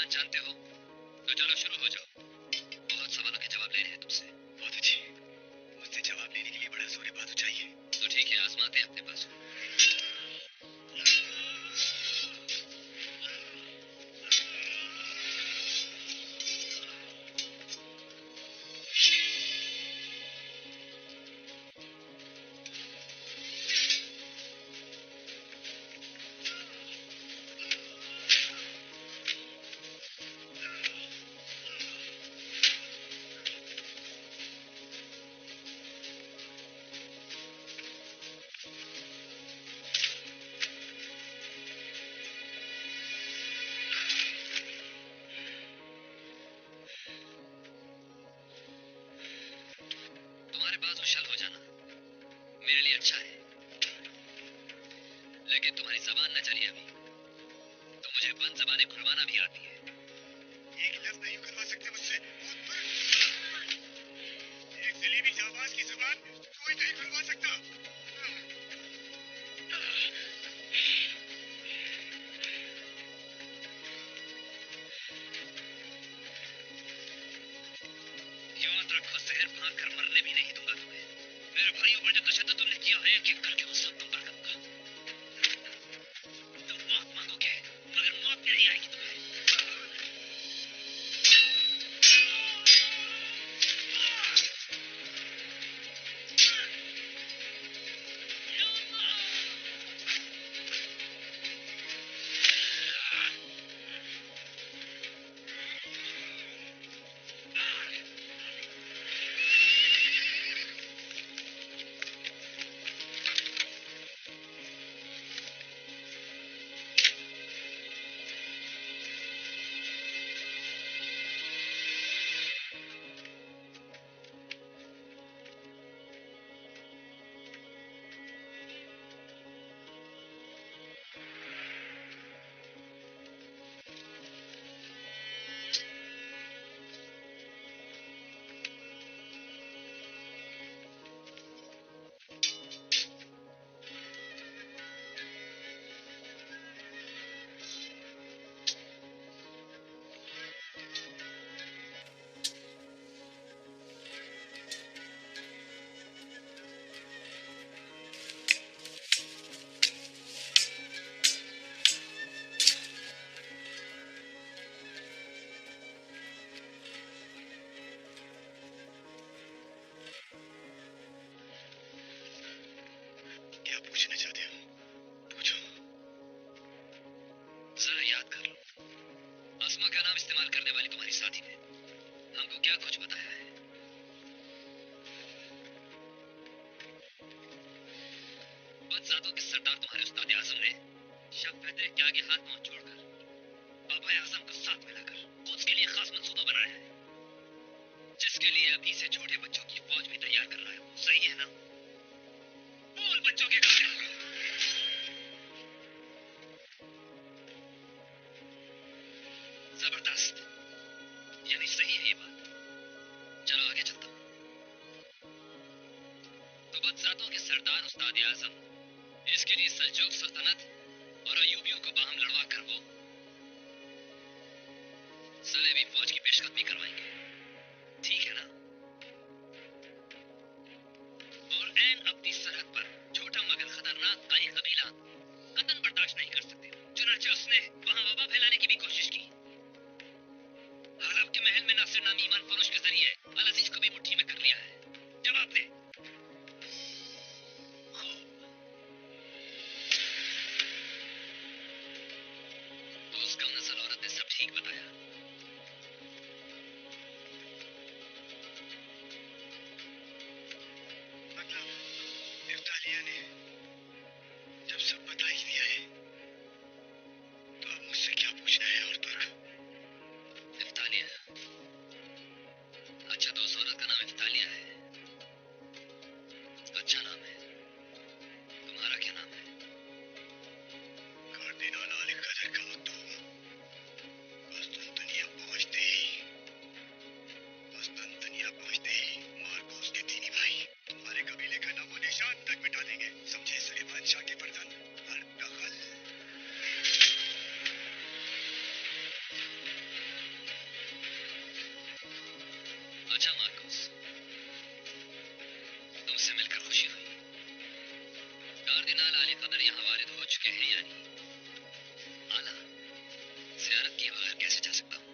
बात जानते हो तो चलो शुरू हो जाओ। बहुत सवालों के जवाब लेने हैं तुमसे। बहुत अच्छी। मुझसे जवाब लेने के लिए बड़ा जोरे बाजू चाहिए। तो ठीक है, आजमाते हैं अपने बाजू। तुम्हारे बाजू शल हो जाना मेरे लिए अच्छा है, लेकिन तुम्हारी जबान न चली अभी तो मुझे बंद जबानें खुलवाना भी आती है। एक लफ्ज नहीं खुलवा सकते मुझसे। एक जलीबी जाबाज की जुबान कोई नहीं खुलवा सकता। याद रखो, जहर फांक कर मरने भी नहीं दूंगा तुम्हें। मेरे भाइयों पर जो तशद्दुद तुमने किया है, एक एक करके वो सब तुम पर करूंगा। तुम मौत मांगोगे मगर मौत भी नहीं आएगी तुम्हें। क्या पूछना चाहते हो? पूछो। जरा याद कर लो, अस्मा का नाम इस्तेमाल करने वाली तुम्हारी साथी ने हमको क्या कुछ बताया है। बदजातों के सरदार तुम्हारे उस्ताद आजम ने शब फैतरे के आगे हाथ पांव जोड़कर बाबा आजम को साथ मिलाकर कुछ के लिए खास मंसूबा बनाया है, जिसके लिए अभी से छोटे बच्चों की फौज भी तैयार कर रहा है। सही है ना? बोल बच्चों के कपड़े। जबरदस्त, यानी सही है ये बात। चलो आगे चलता हूँ। तो बदजातों के सरदार उस्ताद आजम इसके लिए सल्जूक सल्तनत और अयूबियों को बाहम लड़वा कर वो सलेबी फौज की पेशकदमी करवाएंगे। ठीक है ना? और ऐन अपनी सरहद पर छोटा मगर खतरनाक का एक कबीला कतन बर्दाश्त नहीं कर सकते, चुनाचे उसने वहां वबा फैलाने की भी कोशिश की। हलब के महल में नासिर नामी ईमान फरोश के जरिए अल अजीज को भी मुट्ठी में कर लिया है। जवाब दे। खूब, तो उस कम नस्ल औरत ने सब ठीक बताया। मतलब इफ्तालिया ने जब सब बता ही दिया है तो अब मुझसे क्या पूछना है? और कार्दिनाल आली कदर यहाँ वारिद हो चुके हैं या नहीं? आला, ज़ियारत किए बगैर कैसे जा सकता हूँ?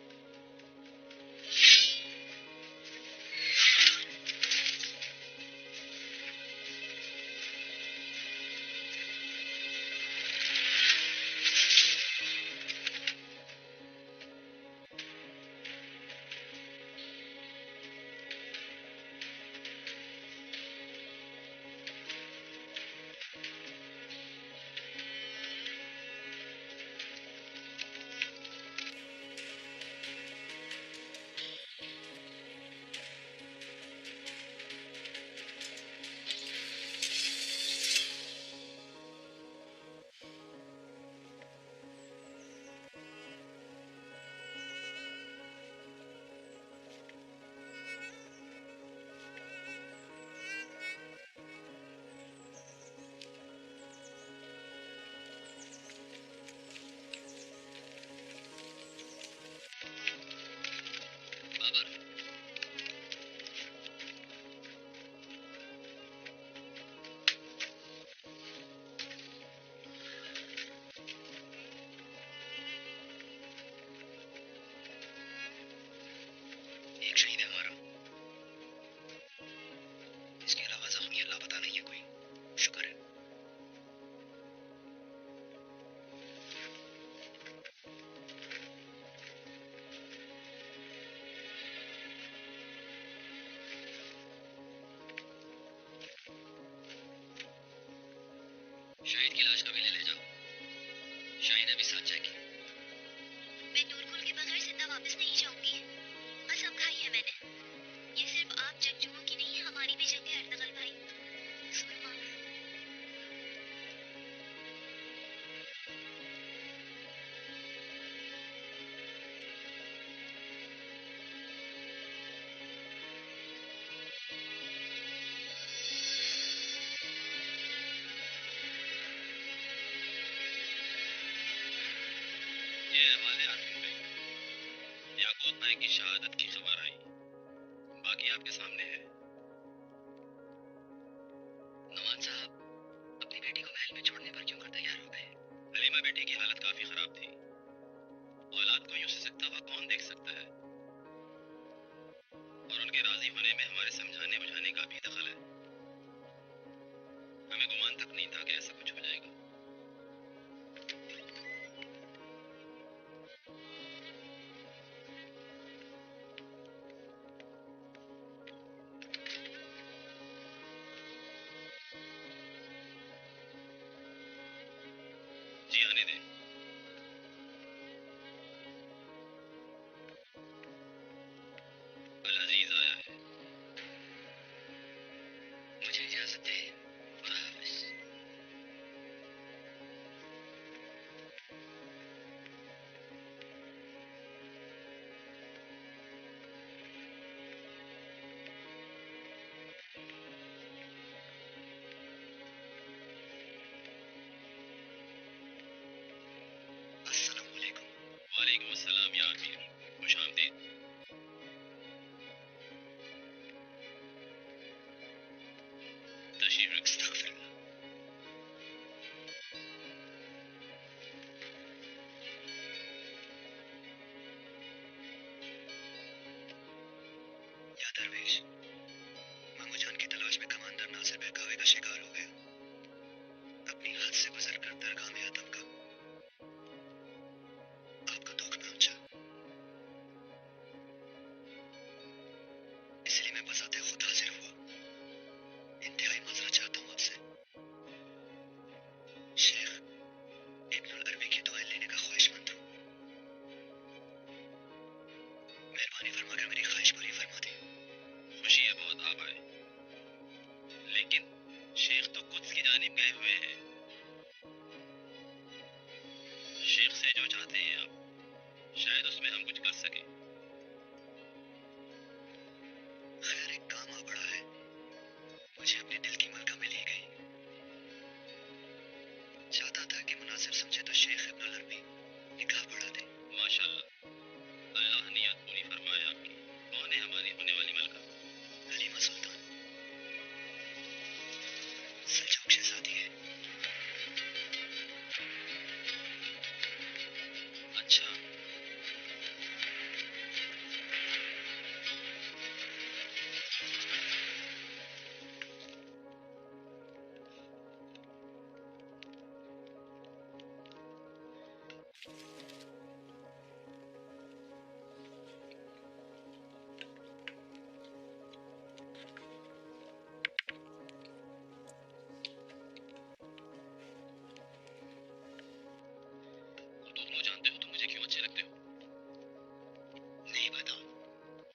बाबर, एक शहीद है हमारा। इसके अलावा जख्मी या लापता नहीं है कोई। शुक्र है। शहीद की लाश कभी ले जाओ। शाहीन अभी साथ जाएगी। मैं नूरकुल के बगैर जिंदा वापस नहीं जाऊंगी। कसम खाई है मैंने। ये सिर्फ आप जंगजुओं की नहीं, हमारी भी जंग है अर्तगल भाई। सुरमा। ये हवाले आखिर पे याकूत नायक की शहादत की खबर आई। बाकी आपके सामने है। नवाज साहब अपनी बेटी को महल में छोड़ने पर क्यों कर तैयार हो गए? हलीमा बेटी की हालत काफी खराब थी। औलाद को यूं सिसकता हुआ कौन देख सकता है? और उनके राजी होने में हमारे समझाने बुझाने का भी दखल है। हमें गुमान तक नहीं था कि ऐसा कुछ हो जाएगा। जी आने दे। अल अजीज आया है। मुझे इजाजत दे। खुदा हाफिज। अस्सलाम वालेकुम। वालेकुम अस्सलाम या अमीर। खुश आमदीद। तशरीफ रख। अस्तगफिरुल्लाह। या दरवेश, मामू जान की तलाश में कमांडर नासिर बहकावे का शिकार हो गया। अपनी हद से गुजरकर दरगाह में आदम का आपको दुख पहुंचा। इसलिए मैं बजाते खुद हाजिर हुआ। इंतहाई माजरत चाहता हूँ आपसे। शेख इब्नुल अरबी की दुआएं लेने का ख्वाहिशमंद हूँ। मेहरबानी फरमाकर मेरी ख्वाहिश पूरी फरमा दे। खुशी है बहुत आप आए, लेकिन शेख तो कुद्स की जानिब गए हुए हैं। शेख से जो चाहते हैं आप, शायद उसमें हम कुछ कर सके। खैर एक काम आ पड़ा है। मुझे अपने दिल की मलका मिल ही गई। चाहता था कि मुनासिब समझे तो शेख इब्नुल अरबी निकाह पढ़ा दे। माशाल्लाह, अल्लाह नियत पूरी फरमाए आपकी। कौन है हमारी होने वाली मलका? हलीमा सुल्तान। सल्जूक शहजादी है। और दोनों जानते हो तुम मुझे क्यों अच्छे लगते हो? नहीं बताओ।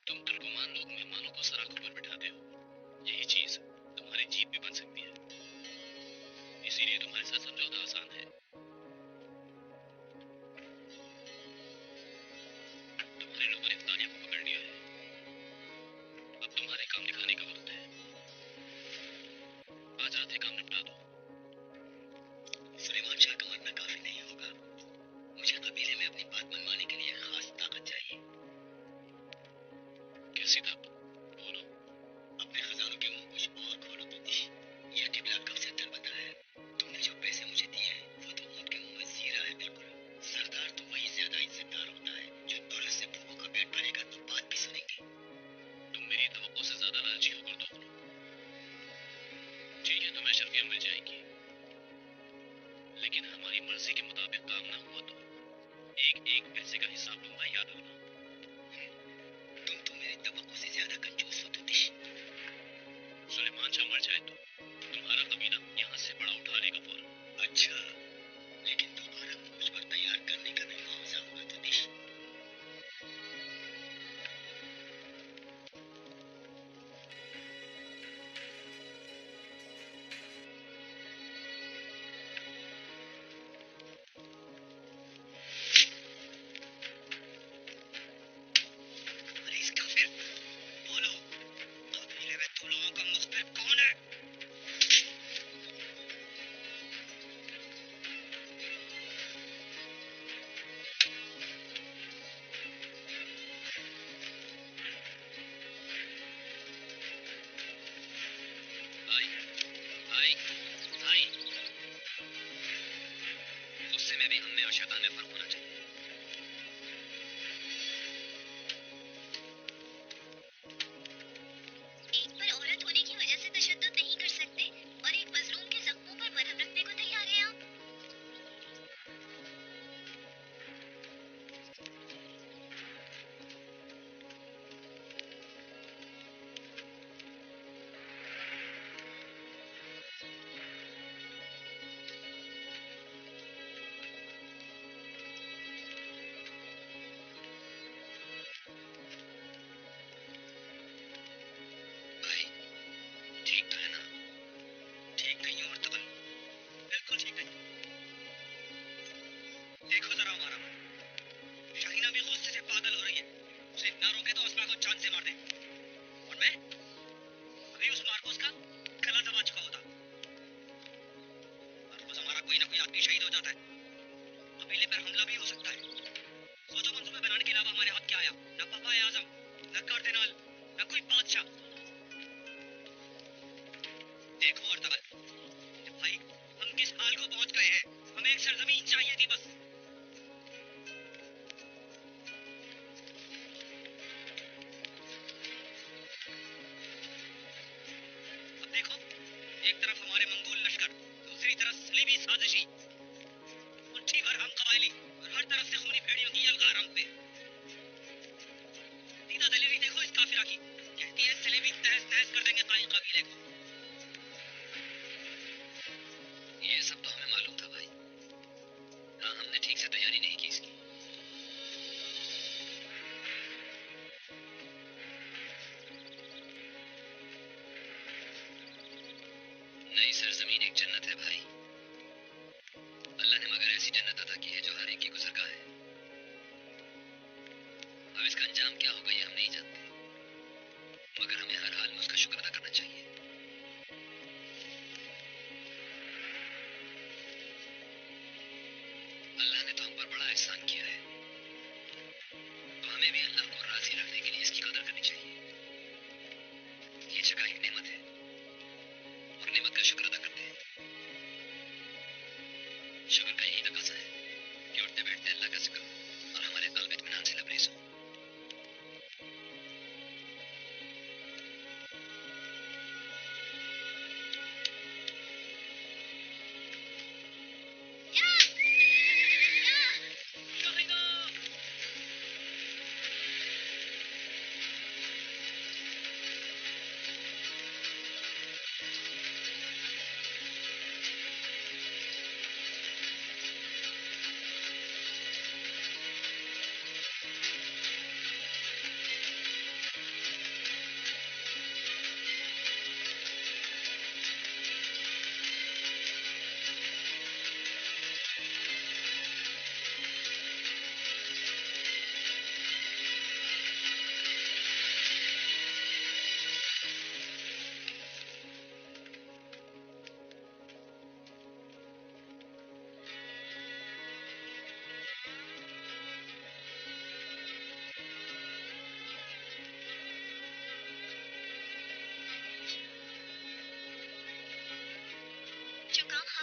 तुम तुर्कमान लोग मेहमानों को सराखों पर बिठाते हो। यही चीज तुम्हारी जीत भी बन सकती है। इसीलिए तुम्हारे साथ समझौता आसान है। तुम्हारे लोगों ने तानिया को पकड़ लिया है। अब तुम्हारे काम दिखाने का वक्त है। आज रात ये काम निपटा दो। सुलेमान शाह को मरना काफी नहीं होगा। मुझे कबीले में अपनी बात मनवाने के लिए खास ताकत चाहिए। कैसी ताकत? बोलो। अपने खजानों के मुंह कुछ और खोलो तो यह टिबला कब से तरबता है। तुमने जो पैसे मुझे दिए हैं वो तो ऊंट के मुंह में जीरा है। बिल्कुल सरदार तो वही ज्यादा इज्जतदार होता है जो दौलत से भूखों का पेट भरेगा तो बात भी सुनेंगे। तुम मेरी तवक्को से ज्यादा लालची हो कर दो। ठीक है, तुम्हें शर्फियां मिल जाएंगी, लेकिन हमारी मर्जी के मुताबिक काम ना हुआ तो एक एक पैसे का हिसाब दूंगा, याद रखना। तुम तो मेरी तवक्को से ज्यादा कंजूस हो तुतिश। सुलेमान शाह मर जाए तो तुम्हारा कबीला यहाँ से बड़ा उठा लेगा फौरन। अच्छा, लेकिन दोबारा मुझ पर तैयार करने का भी मुआवजा होगा तुतिश। अरे इसका फिर बोलो, कबीले में तुम लोगों का मुखबिर कौन है? भाई, भाई, भाई, गुस्से में भी हम में और शैतान में फर्क होना चाहिए। एक पर औरत होने की वजह से तशद्दुद नहीं कर सकते और एक मजलूम के जख्मों पर मरहम रखने को तैयार हैं आप। भाई ठीक तो है ना? ठीक नहीं हो अर्तुगरुल, बिल्कुल ठीक नहीं। देखो जरा हमारा मन, शाहीना भी गुस्से से पागल हो रही है। उसे ना रोके तो अस्मा को जान से मार दे। और मैं अभी उस मार्कोस का गला दबा चुका होता। हर रोज हमारा कोई ना कोई आदमी शहीद हो जाता है। कबीले पर हमला भी हो सकता है। सोचो मंसूबे बनाने के अलावा हमारे हाथ क्या आया? न पापा आजम, न कार्दिनाल, न कोई बादशाह। देखो अर्तुगरुल, भाई हम किस हाल को पहुंच गए हैं। हमें एक सरजमीन चाहिए थी बस। अब देखो, एक तरफ हमारे मंगोल लश्कर, दूसरी तरफ सलीबी साजिशी, मुट्ठी भर हम कबायली और हर तरफ से खूनी भेड़ियों की यलगार हम पे। दीदा दलेरी देखो इस काफिरा की, कहती है सलीबी तहस नहस कर देंगे काई कबीले को। ये सब तो हमें मालूम था भाई। हाँ, हमने ठीक से तैयारी नहीं की इसकी। नई सरजमीन एक जन्नत है भाई। अल्लाह ने मगर ऐसी जन्नत अता की है जो हर एक की गुज़रगाह है। अब इसका अंजाम क्या होगा ये हम नहीं जानते, मगर हमें हर हाल में उसका शुक्र अदा करना चाहिए। अल्लाह ने तो हम पर बड़ा एहसान किया है, तो हमें भी अल्लाह को राजी रखने के लिए इसकी कदर करनी चाहिए। ये जगह एक नेमत है और नेमत का शुक्र अदा करते हैं। शुक्र का यही तकाज़ा है कि उठते बैठते अल्लाह का जिक्र और हमारे कल्ब इत्मीनान से लबरेज हो। या! या!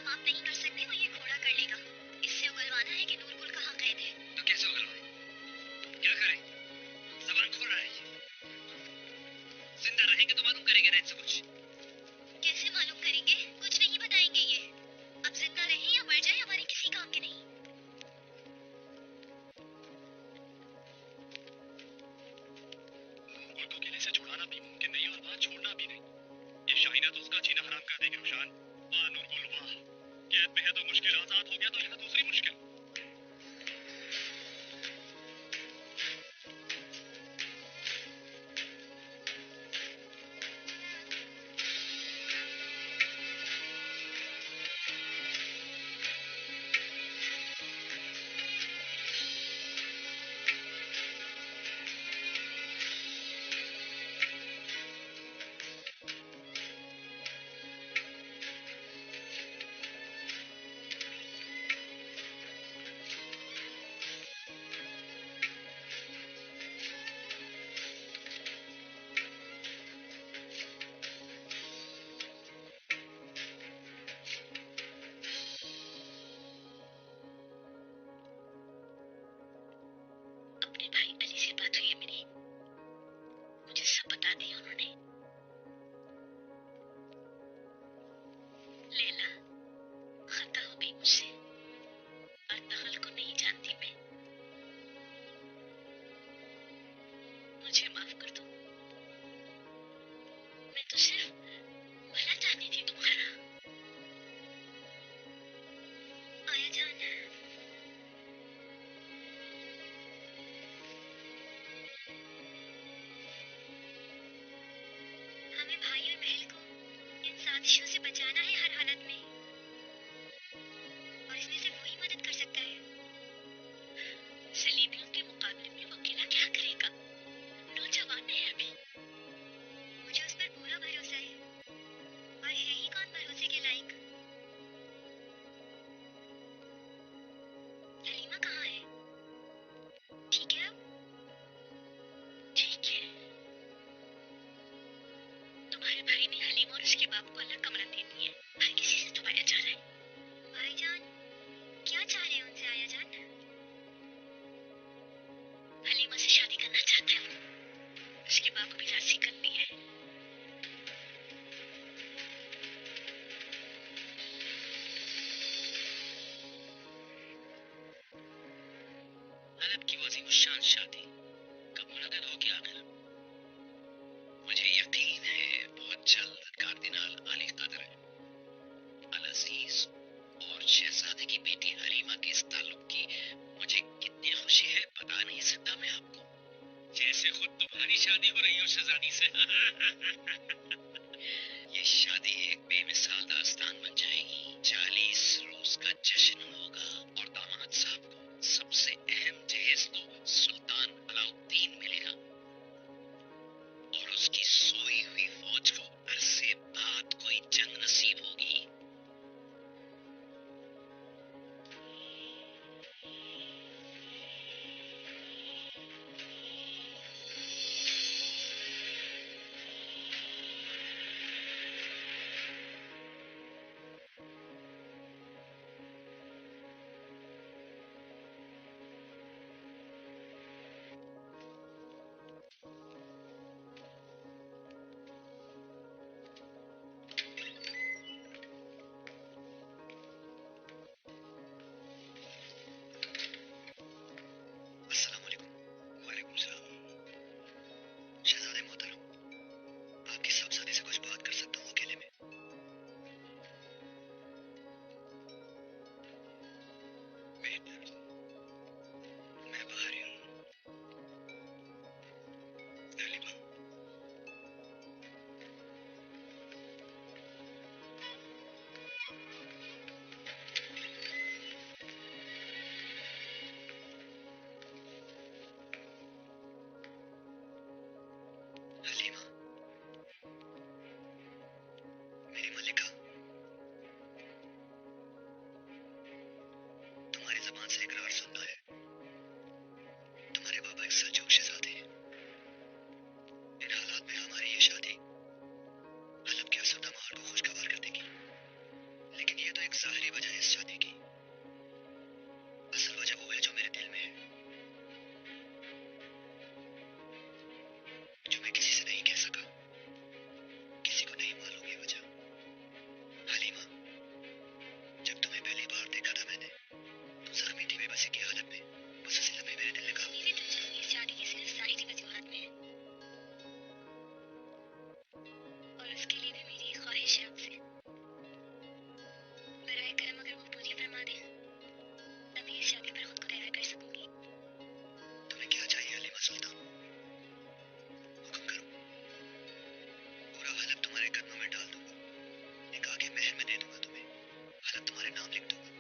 काम आप नहीं कर सकते वो ये घोड़ा कर लेगा। इससे उगलवाना है कि नूरकुल कहाँ कैद है। तो कैसे उगलवाएं? क्या करें? जबान खोल रहा है ये। जिंदा रहेंगे तो मालूम करेंगे ना इनसे कुछ। कैसे मालूम करेंगे? कुछ नहीं बताएंगे ये। अब जिंदा रहे या मर जाए हमारे किसी काम के नहीं। नूरकुल को किले से छुड़ाना भी मुमकिन नहीं और वहाँ छोड़ना भी नहीं। ये शाहीना तो उसका जीना हराम कर देगी रुशान। वाह नूरकुल वाह, कैद में है तो मुश्किल, आजाद हो गया तो यहाँ दूसरी मुश्किल। अपने भाई अली से बात हुई है मेरी, मुझे सब बता दिया उन्होंने। लैला खता हो गई मुझसे, अर्तगल को नहीं जानती मैं। मुझे माफ कर दो, मैं तो सिर्फ भला चाहती थी तुम्हारा। आया जान, हमें भाई और महल को इन साजिशों से बचाना है हर हालत में, और इसमें सिर्फ वही मदद कर सकता है। सलीबियों के मुकाबले में वो अकेला क्या करेगा? नौजवान है अभी। मुझे उस पर पूरा भरोसा है, और है ही कौन भरोसे के लायक। हलीमा कहाँ है? ठीक है अब? ठीक है। तुम्हारे भाई ने हलीमा और उसके बाप को अलग कमरा दे दिया है। हर किसी से छुपाया जा रहा है। भाईजान क्या चाह रहे हैं उनसे? आया जान, हलीमा से शादी करना चाहता है वो। उसके बाप को भी राजी कर दिया है। हलब की वो अजीमुश्शान शादी कब मुनक़िद होगी आखिर? मुझे यकीन है बहुत जल्द कार्दिनाल आली कदर अल अजीज और शहजादे की बेटी हलीमा के इस ताल्लुक की मुझे कितनी खुशी है बता नहीं सकता मैं आपको। जैसे खुद तुम्हारी शादी हो रही हो शहजादी से। ये शादी एक बेमिसाल दास्तान बन जाएगी। 40 रोज का जश्न होगा और दामाद साहब को सबसे अहम जहेज तो सुल्तान अलाउद्दीन मिलेगा और उसकी सोई हुई फौज को अरसे बाद कोई जंग नसीब होगी। वक्त तुम्हारे नाम लिख दूंगा।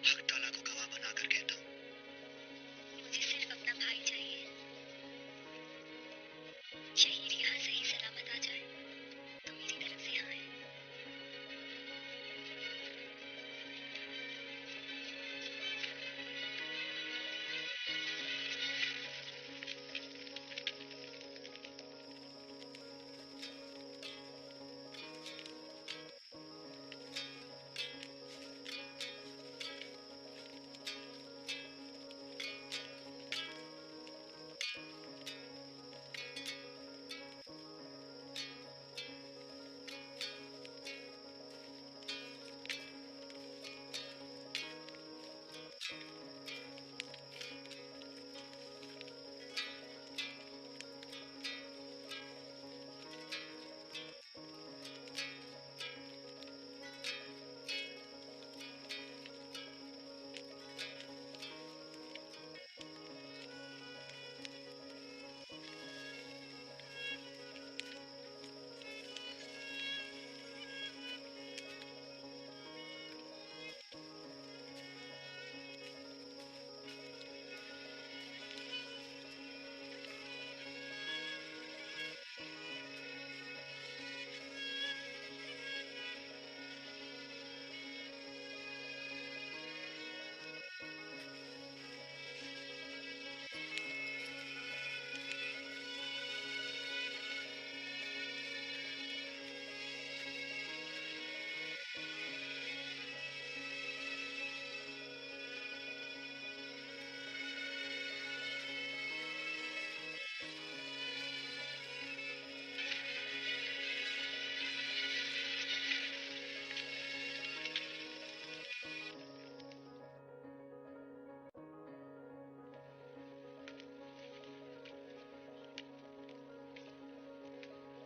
हक ताला को गवाह बनाकर कहता हूँ। मुझे सिर्फ अपना भाई चाहिए। शहीद यहाँ सही सलामत आ जाए तो मेरी तरफ से हाँ है।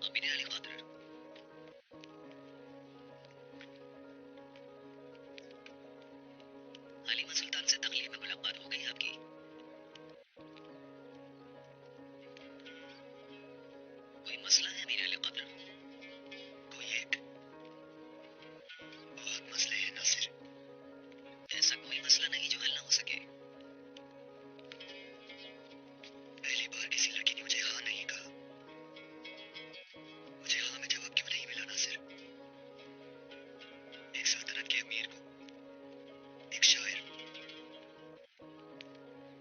अमीर अली कादर, हलीमा सुल्तान से तकलीफ में मुलाकात हो गई आपकी? कोई मसला है अमीर अली कादर? कोई एक, बहुत मसले हैं नासिर। ऐसा कोई मसला नहीं जो हल ना हो सके। पहली बार किसी लड़की ने मुझे हाँ नहीं कहा। मुझे हाँ में जवाब क्यों नहीं मिला नासिर? एक सल्तनत के अमीर को, एक शायर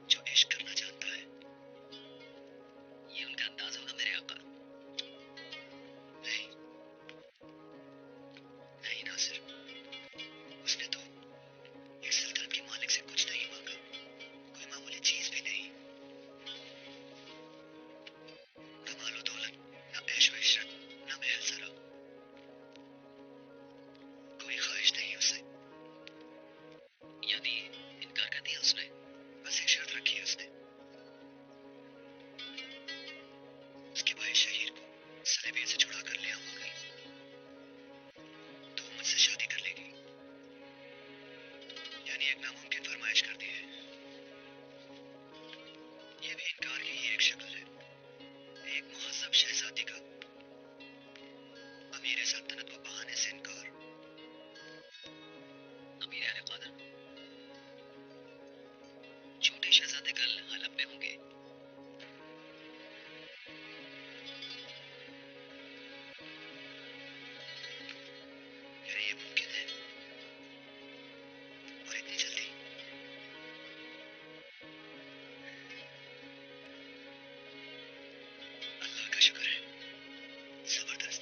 जो इश्क करना जानता है। ये उनका अंदाज होगा मेरे आका। नहीं नहीं नासिर, उसने तो एक सल्तनत के मालिक से कुछ नहीं मांगा, कोई मामूली चीज भी नहीं। न मालो दौलत, न ऐश व इशरत, न महल सरा, कोई ख्वाहिश नहीं उसे। यानी इनकार कर दिया उसने? बस एक शर्त रखी है उसने। उसके भाई शहीर को सलेबियत से छुड़ा कर ले आऊंगा तो वो मुझसे शादी कर लेगी। यानी एक नामुमकिन फरमाइश कर दी है। ये भी इनकार की ही एक शक्ल है। एक मुहज्जब शहजादी का अमीर सल्तनत को बहाने से इनकार। अमीर अली कादर, छोटे शहजादे कल हलब में होंगे। क्या ये मुमकिन है? और इतनी जल्दी? अल्लाह का शुक्र है, जबरदस्त।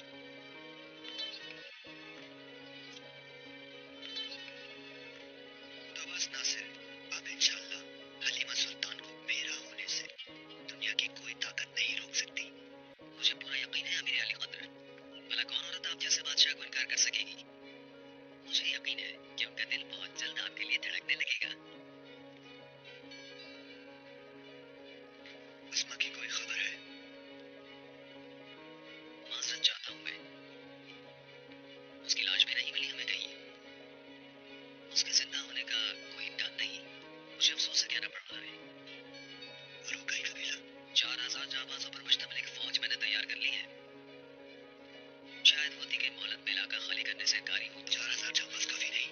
तो बस नासिर, अब इंशाल्लाह हलीमा सुल्तान को मेरा होने से दुनिया की कोई ताकत नहीं रोक सकती। मुझे पूरा यकीन है अमीर अली कादर। भला कौन औरत आप जैसे बादशाह को इनकार कर सकेगी? मुझे यकीन है कि उनका दिल बहुत जल्द आपके लिए धड़कने लगेगा। उस्मा की कोई खबर है? माजरत चाहता हूँ मैं, उसकी लाश भी नहीं मिली हमें कहीं। उसके जिंदा होने का कोई इम्कान नहीं। मुझे अफसोस से कहना पड़ रहा है। और वो कई कबीला? 4000 जाबाजों पर मुश्तमिल एक फौज मैंने तैयार कर ली है। शायद होती कि मोहलत में इलाका खाली करने से इनकारी हो तो 4000 जाबाज काफी नहीं।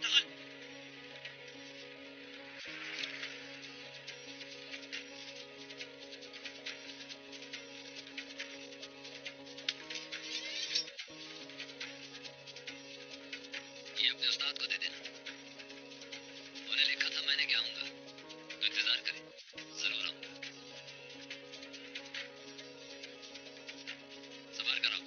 नकल। ये अपने उस्ताद को दे देना। उन्हें लिखा था मैंने क्या आऊंगा, तो इंतजार करें, जरूर आऊंगा। सवार कराओ।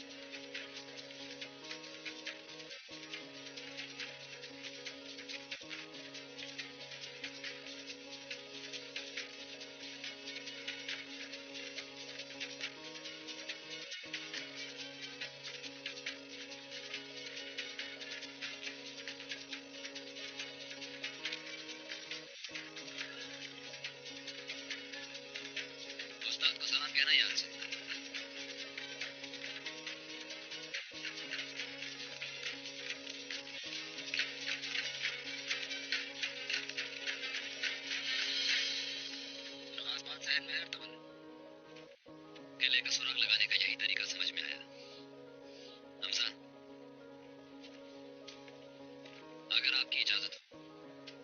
उस्ताद को सलाम कहना याद से। खास बात जहन में है अर्तुगरुल। किले का सुराग लगाने का यही तरीका समझ में आया। हमजा, अगर आपकी इजाजत हो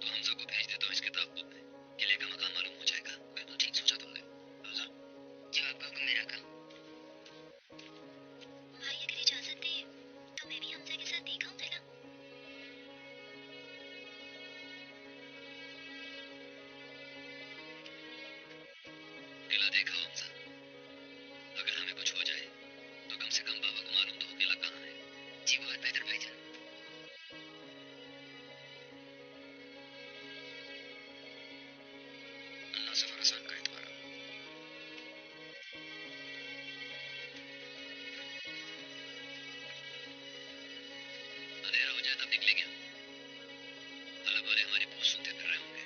तो हमजा को भेज देता हूँ इस किताब को में। किले का मकाम मालूम हो जाएगा। बिल्कुल ठीक सोचा तुमने। हमजा, जो आपका हुक्म मेरा का। भाई अगर इजाजत दे तो मैं भी हमजा के साथ देखा हूँ किला। किला देखा हो हमजा? अगर हमें कुछ हो जाए तो कम से कम बाबा को मालूम तो हो किला कहाँ है। जी बहुत बेहतर भाईजान। अल्लाह सफर आसान करे तुम्हारा। अंधेरा हो जाए तब निकलेंगे हम। हलब वाले हमारी पूछ सुनते फिर रहे होंगे।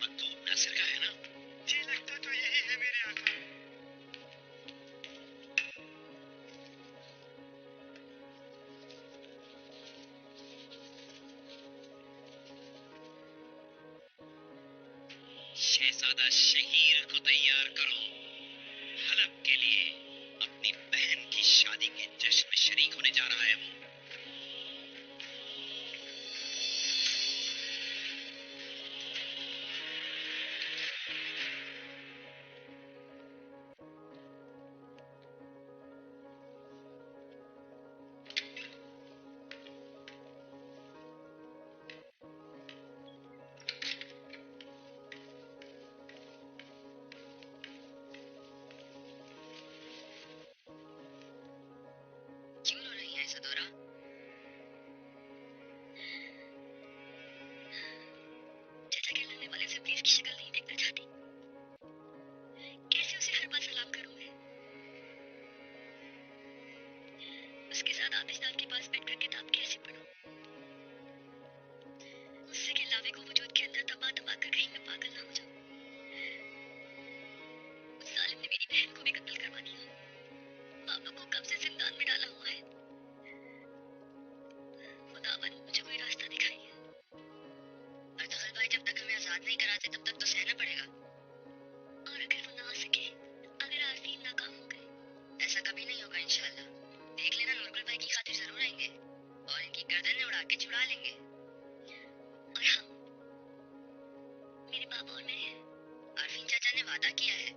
मकतूब नासिर का है ना? जी लगता तो यही है मेरे आका। शहजादा शहीर को तैयार करो। हलब के लिए अपनी बहन की शादी के जश्न में शरीक होने जा रहा है वो। क्यों रो रही है सदोरा? चाचा के मिलने वाले से प्लीज की शक्ल नहीं देखना चाहती। कैसे उसे हर बार सलाम करूं मैं? उसके साथ आतिशदान के पास बैठकर किताब कैसे पढूं? गुस्से के लावे को वजूद के अंदर दबा दबा कर कहीं मैं पागल ना हो जाऊं। उस जालिम ने मेरी बहन को भी कत्ल करवा दिया। पापा को कब से जिंदान में डाला हुआ है। खुदावन मुझे कोई रास्ता दिखाइए। अर्तुगरुल भाई जब तक हमें आजाद नहीं कराते तब तक तो सहना पड़ेगा। और अगर वो ना आ सके, अगर आरफीन नाकाम हो गए? ऐसा कभी नहीं होगा इंशाल्लाह। देख लेना नूरगुल भाई की खातिर जरूर आएंगे और इनकी गर्दनें उड़ा के छुड़ा लेंगे। और हम, मेरे पापा और मैं, आरफीन चाचा ने वादा किया है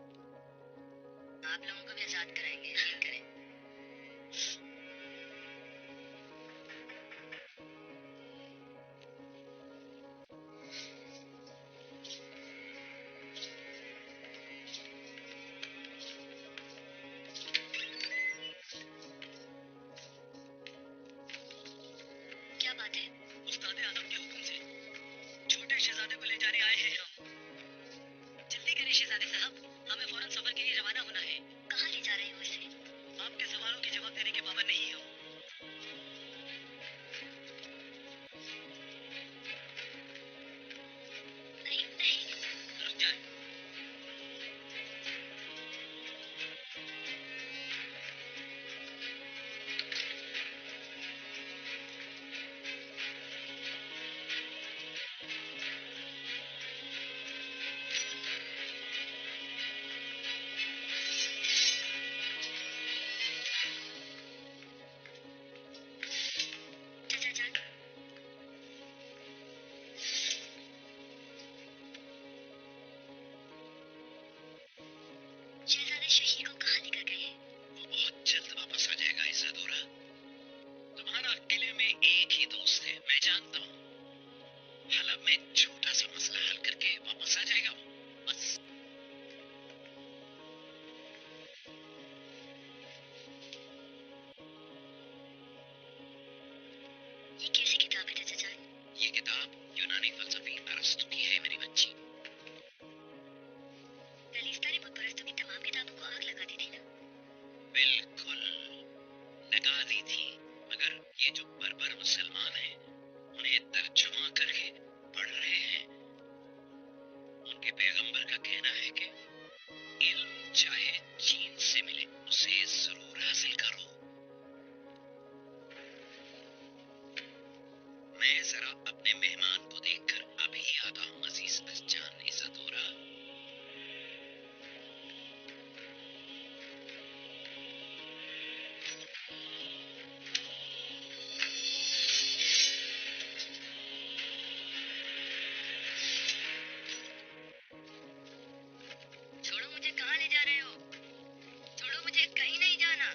आप लोगों को भी आजाद कराएंगे, यकीन करें। क्या बात है? उस्ताद आजम के हुक्म से छोटे शहजादे को ले जाने आए हैं हम। शहजादे साहब, हमें फौरन सफर के लिए रवाना होना है। कहाँ ले जा रहे हो इसे? आपके सवालों के जवाब देने के पाबंद नहीं हो। नहीं नहीं। रुक जाए। चाचा जान, शहजादे शहीद को कहाँ लेकर गए हैं? वो बहुत जल्द वापस आ जाएगा इसादोरा। तुम्हारा किले में एक ही दोस्त है, मैं जानता हूँ। हलब में छोटा सा मसला हल करके वापस आ जाएगा वो, बस। ये कैसी किताब है चाचा जान? ये किताब यूनानी फलसफी अरस्तु की है मेरी बच्ची। दलिस्ता ने बुत परस्तों की तमाम किताबों को आग लगा दी थी ना? बिल्कुल लगा दी थी, मगर ये जो बर्बर मुसलमान हैं उन्हें तर्जुमा करके पढ़ रहे हैं। उनके पैगंबर का कहना है कि इल्म चाहे चीन से मिले, उसे जरूर हासिल करो। मैं जरा अपने मेहमान को देखकर अभी आता हूँ अजीज जान इज़ादोरा। छोड़ो मुझे, कहाँ ले जा रहे हो? छोड़ो मुझे, कहीं नहीं जाना।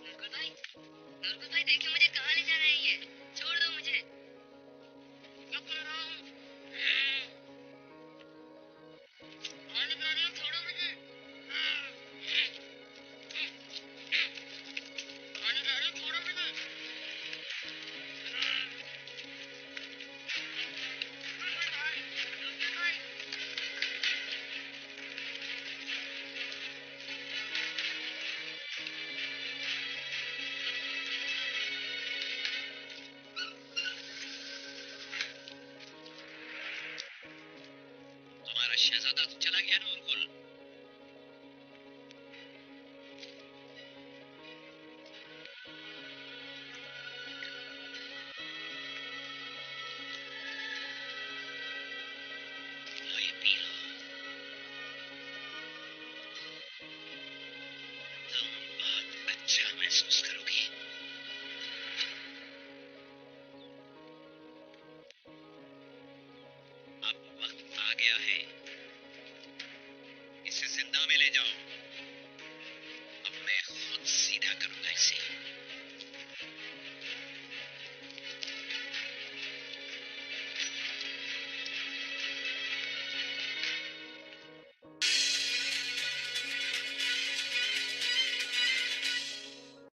नूरगुल भाई देखिए मुझे कहाँ ले जा रहे हैं ये। छोड़ दो मुझे। मैं कह रहा हूँ। कहाँ ले जा रहे हो? छोड़ो मुझे। कहाँ ले जा रहे हो? छोड़ो मुझे। नूरगुल भाई। तुम्हारा शहजादा तो चला गया नूरगुल।